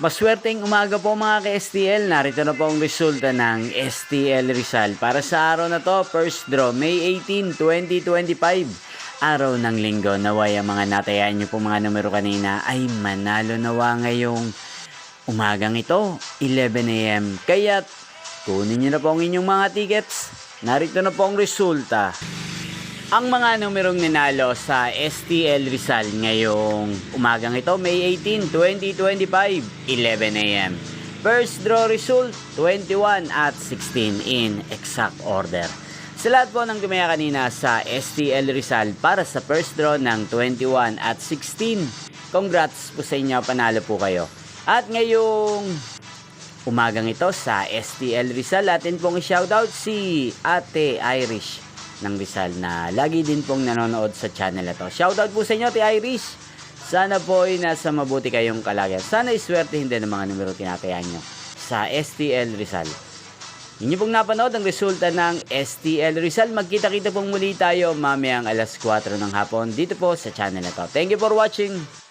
Maswerteng umaga po mga ka-STL. Narito na po ang resulta ng STL Rizal. Para sa araw na to, first draw, May 18, 2025. Araw ng linggo. Naway ang mga natayaan nyo po mga numero kanina ay manalo nawa ngayong umagang ito, 11 AM. Kaya kunin nyo na po ang inyong mga tickets. Narito na po ang resulta. Ang mga numerong nanalo sa STL Rizal ngayong umagang ito, May 18, 2025, 11 AM. First draw result, 21 at 16 in exact order. Sa lahat po ng tumaya kanina sa STL Rizal para sa first draw ng 21 at 16, congrats po sa inyo, panalo po kayo. At ngayong umagang ito sa STL Rizal, atin pong i-shoutout si Ate Irish ng Rizal na lagi din pong nanonood sa channel na to. Shoutout po sa inyo, Ate Irish. Sana po ay nasa mabuti kayong kalagayan. Sana iswertehin din ng mga numero tinatayan nyo sa STL Rizal. Inyo pong napanood ang resulta ng STL Rizal. Magkita-kita pong muli tayo mamayang alas 4 ng hapon dito po sa channel na to. Thank you for watching.